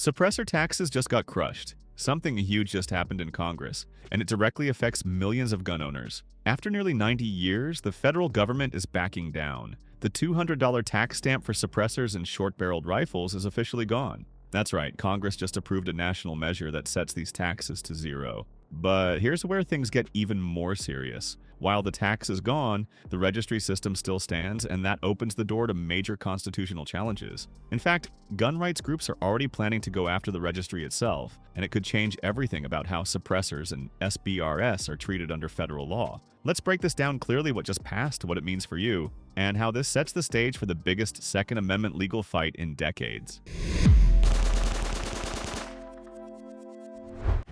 Suppressor taxes just got crushed. Something huge just happened in Congress, and it directly affects millions of gun owners. After nearly 90 years, the federal government is backing down. The $200 tax stamp for suppressors and short-barreled rifles is officially gone. That's right, Congress just approved a national measure that sets these taxes to zero. But here's where things get even more serious. While the tax is gone, the registry system still stands, and that opens the door to major constitutional challenges. In fact, gun rights groups are already planning to go after the registry itself, and it could change everything about how suppressors and SBRs are treated under federal law. Let's break this down clearly, what just passed, what it means for you, and how this sets the stage for the biggest Second Amendment legal fight in decades.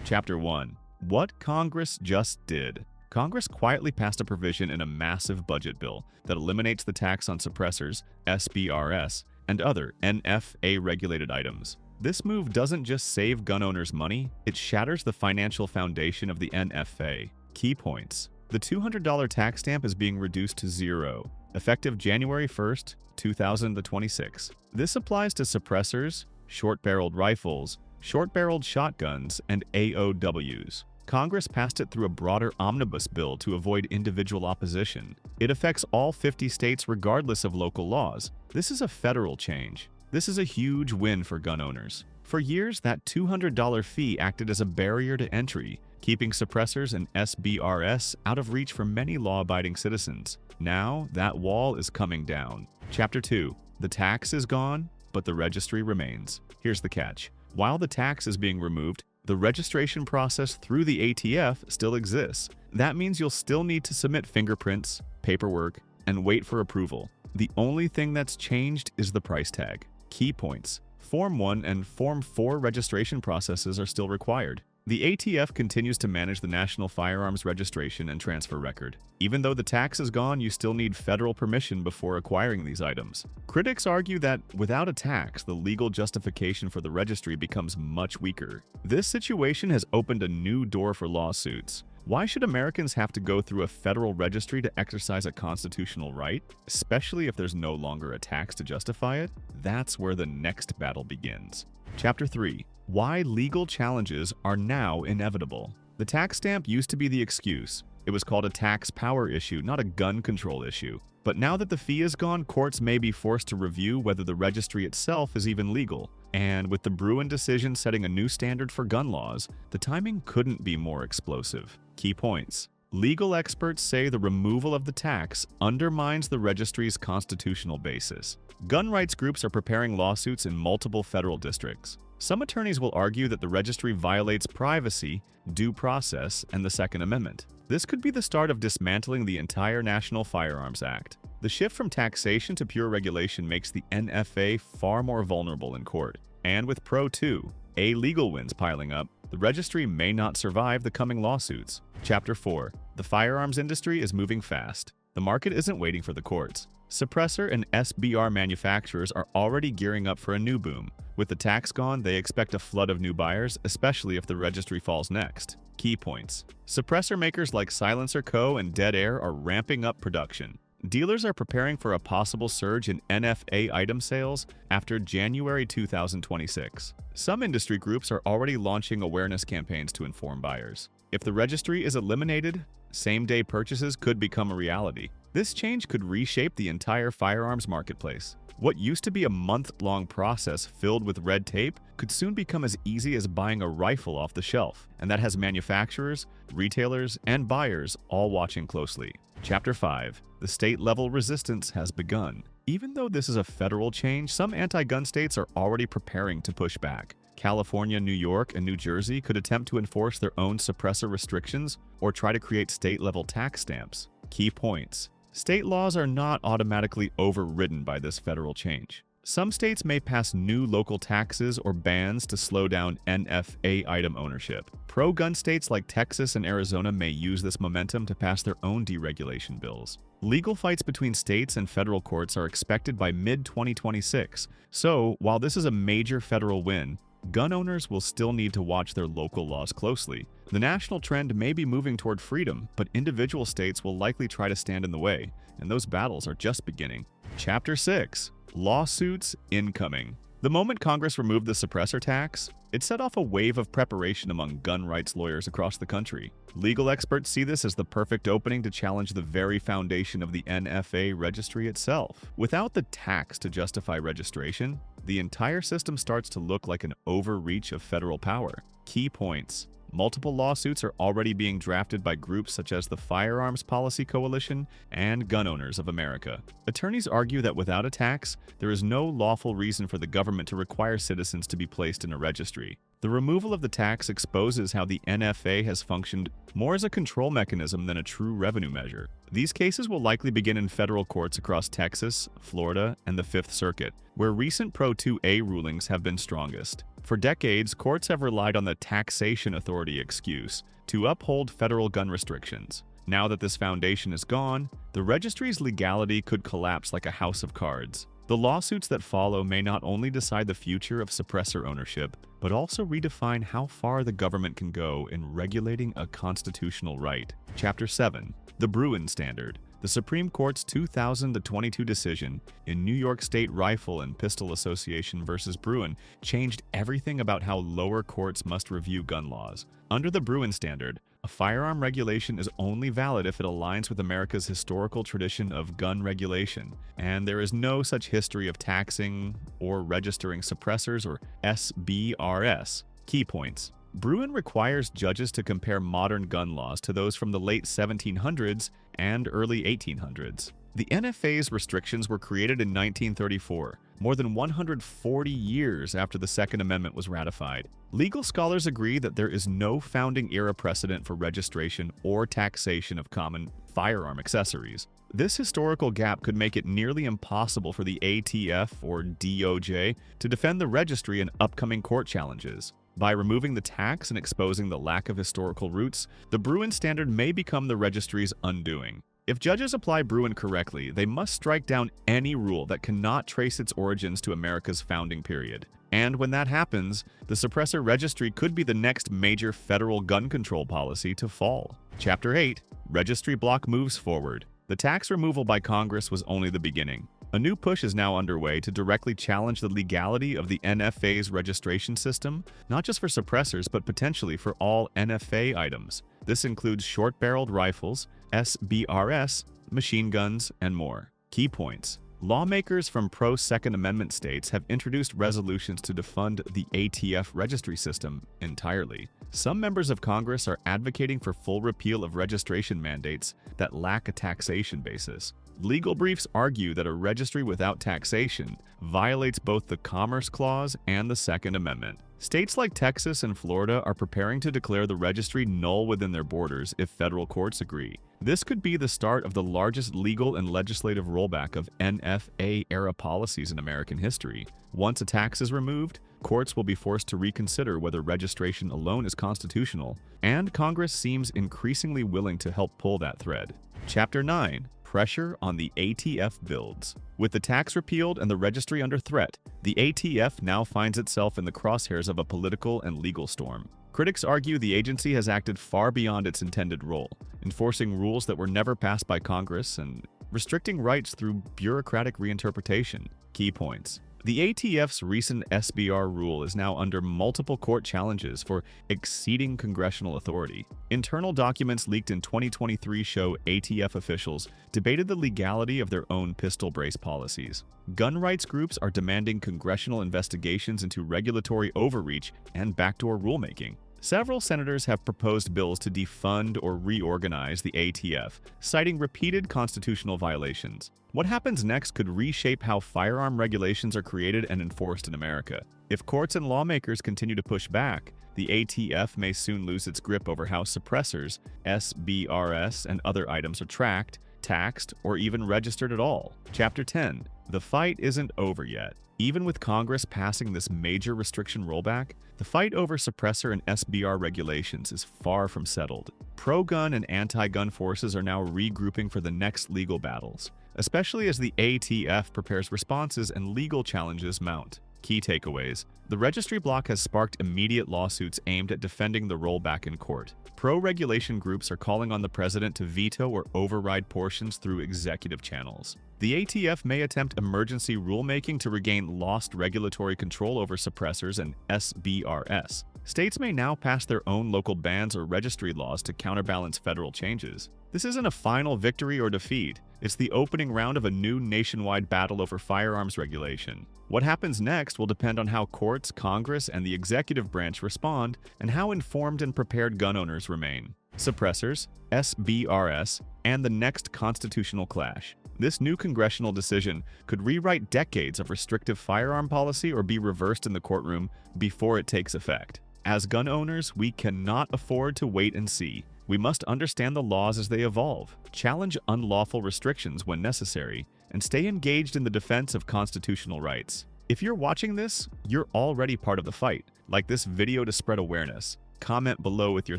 Chapter 1. What Congress just did. Congress quietly passed a provision in a massive budget bill that eliminates the tax on suppressors, SBRs, and other NFA-regulated items. This move doesn't just save gun owners money, it shatters the financial foundation of the NFA. Key points. The $200 tax stamp is being reduced to zero, effective January 1st, 2026. This applies to suppressors, short-barreled rifles, short-barreled shotguns, and AOWs. Congress passed it through a broader omnibus bill to avoid individual opposition. It affects all 50 states regardless of local laws. This is a federal change. This is a huge win for gun owners. For years, that $200 fee acted as a barrier to entry, keeping suppressors and SBRs out of reach for many law-abiding citizens. Now, that wall is coming down. Chapter 2. The tax is gone, but the registry remains. Here's the catch. While the tax is being removed, the registration process through the ATF still exists. That means you'll still need to submit fingerprints, paperwork, and wait for approval. The only thing that's changed is the price tag. Key points. Form 1 and Form 4 registration processes are still required. The ATF continues to manage the National Firearms Registration and Transfer Record. Even though the tax is gone, you still need federal permission before acquiring these items. Critics argue that without a tax, the legal justification for the registry becomes much weaker. This situation has opened a new door for lawsuits. Why should Americans have to go through a federal registry to exercise a constitutional right, especially if there's no longer a tax to justify it? That's where the next battle begins. Chapter 3. Why legal challenges are now inevitable. The tax stamp used to be the excuse. It was called a tax power issue, not a gun control issue. But now that the fee is gone, courts may be forced to review whether the registry itself is even legal. And with the Bruen decision setting a new standard for gun laws, the timing couldn't be more explosive. Key points. Legal experts say the removal of the tax undermines the registry's constitutional basis. Gun rights groups are preparing lawsuits in multiple federal districts. Some attorneys will argue that the registry violates privacy, due process, and the Second Amendment. This could be the start of dismantling the entire National Firearms Act. The shift from taxation to pure regulation makes the NFA far more vulnerable in court. And with Pro 2, legal wins piling up, the registry may not survive the coming lawsuits. Chapter 4. The firearms industry is moving fast. The market isn't waiting for the courts. Suppressor and SBR manufacturers are already gearing up for a new boom. With the tax gone, they expect a flood of new buyers, especially if the registry falls next. Key points. Suppressor makers like Silencer Co. and Dead Air are ramping up production. Dealers are preparing for a possible surge in NFA item sales after January 2026. Some industry groups are already launching awareness campaigns to inform buyers. If the registry is eliminated, same-day purchases could become a reality. This change could reshape the entire firearms marketplace. What used to be a month-long process filled with red tape could soon become as easy as buying a rifle off the shelf, and that has manufacturers, retailers, and buyers all watching closely. Chapter 5. The state-level resistance has begun. Even though this is a federal change, some anti-gun states are already preparing to push back. California, New York, and New Jersey could attempt to enforce their own suppressor restrictions or try to create state-level tax stamps. Key points. State laws are not automatically overridden by this federal change. Some states may pass new local taxes or bans to slow down NFA item ownership. Pro-gun states like Texas and Arizona may use this momentum to pass their own deregulation bills. Legal fights between states and federal courts are expected by mid-2026. So, while this is a major federal win, gun owners will still need to watch their local laws closely. The national trend may be moving toward freedom, but individual states will likely try to stand in the way, and those battles are just beginning. Chapter 6. Lawsuits incoming. The The moment Congress removed the suppressor tax, it set off a wave of preparation among gun rights lawyers across the country. Legal experts see this as the perfect opening to challenge the very foundation of the NFA registry itself. Without the tax to justify registration, the entire system starts to look like an overreach of federal power. Key points. Multiple lawsuits are already being drafted by groups such as the Firearms Policy Coalition and Gun Owners of America. Attorneys argue that without a tax, there is no lawful reason for the government to require citizens to be placed in a registry. The removal of the tax exposes how the NFA has functioned more as a control mechanism than a true revenue measure. These cases will likely begin in federal courts across Texas, Florida, and the Fifth Circuit, where recent Pro 2A rulings have been strongest. For decades, courts have relied on the taxation authority excuse to uphold federal gun restrictions. Now that this foundation is gone, the registry's legality could collapse like a house of cards. The lawsuits that follow may not only decide the future of suppressor ownership, but also redefine how far the government can go in regulating a constitutional right. Chapter 7. The Bruen Standard. The Supreme Court's 2022 decision in New York State Rifle and Pistol Association versus Bruen changed everything about how lower courts must review gun laws. Under the Bruen Standard, a firearm regulation is only valid if it aligns with America's historical tradition of gun regulation, and there is no such history of taxing or registering suppressors or SBRs. Key points. Bruen requires judges to compare modern gun laws to those from the late 1700s and early 1800s. The NFA's restrictions were created in 1934, more than 140 years after the Second Amendment was ratified. Legal scholars agree that there is no founding-era precedent for registration or taxation of common firearm accessories. This historical gap could make it nearly impossible for the ATF or DOJ to defend the registry in upcoming court challenges. By removing the tax and exposing the lack of historical roots, the Bruen Standard may become the registry's undoing. If judges apply Bruen correctly, they must strike down any rule that cannot trace its origins to America's founding period. And when that happens, the suppressor registry could be the next major federal gun control policy to fall. Chapter 8. Registry block moves forward. The tax removal by Congress was only the beginning. A new push is now underway to directly challenge the legality of the NFA's registration system, not just for suppressors, but potentially for all NFA items. This includes short-barreled rifles, SBRs, machine guns, and more. Key points. Lawmakers from pro-Second Amendment states have introduced resolutions to defund the ATF registry system entirely. Some members of Congress are advocating for full repeal of registration mandates that lack a taxation basis. Legal briefs argue that a registry without taxation violates both the Commerce Clause and the Second Amendment. States like Texas and Florida are preparing to declare the registry null within their borders if federal courts agree. This could be the start of the largest legal and legislative rollback of NFA-era policies in American history. Once a tax is removed, courts will be forced to reconsider whether registration alone is constitutional, and Congress seems increasingly willing to help pull that thread. Chapter 9. Pressure on the ATF Builds. With the tax repealed and the registry under threat, the ATF now finds itself in the crosshairs of a political and legal storm. Critics argue the agency has acted far beyond its intended role, enforcing rules that were never passed by Congress and restricting rights through bureaucratic reinterpretation. Key points. The ATF's recent SBR rule is now under multiple court challenges for exceeding congressional authority. Internal documents leaked in 2023 show ATF officials debated the legality of their own pistol brace policies. Gun rights groups are demanding congressional investigations into regulatory overreach and backdoor rulemaking. Several senators have proposed bills to defund or reorganize the ATF, citing repeated constitutional violations. What happens next could reshape how firearm regulations are created and enforced in America. If courts and lawmakers continue to push back, the ATF may soon lose its grip over how suppressors, SBRs, and other items are tracked, taxed, or even registered at all. Chapter 10. The fight isn't over yet. Even with Congress passing this major restriction rollback, the fight over suppressor and SBR regulations is far from settled. Pro-gun and anti-gun forces are now regrouping for the next legal battles, especially as the ATF prepares responses and legal challenges mount. Key takeaways. The Registry block has sparked immediate lawsuits aimed at defending the rollback in court. Pro-regulation groups are calling on the president to veto or override portions through executive channels. The ATF may attempt emergency rulemaking to regain lost regulatory control over suppressors and SBRs. States may now pass their own local bans or registry laws to counterbalance federal changes. This isn't a final victory or defeat. It's the opening round of a new nationwide battle over firearms regulation. What happens next will depend on how courts, Congress, and the executive branch respond, and how informed and prepared gun owners remain. Suppressors, SBRs, and the next constitutional clash. This new congressional decision could rewrite decades of restrictive firearm policy or be reversed in the courtroom before it takes effect. As gun owners, we cannot afford to wait and see. We must understand the laws as they evolve, challenge unlawful restrictions when necessary, and stay engaged in the defense of constitutional rights. If you're watching this, you're already part of the fight. Like this video to spread awareness. Comment below with your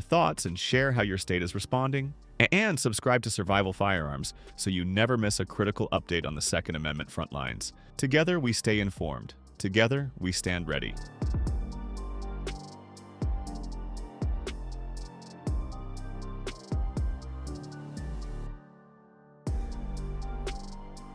thoughts and share how your state is responding. And subscribe to Survival Firearms so you never miss a critical update on the Second Amendment front lines. Together, we stay informed. Together, we stand ready.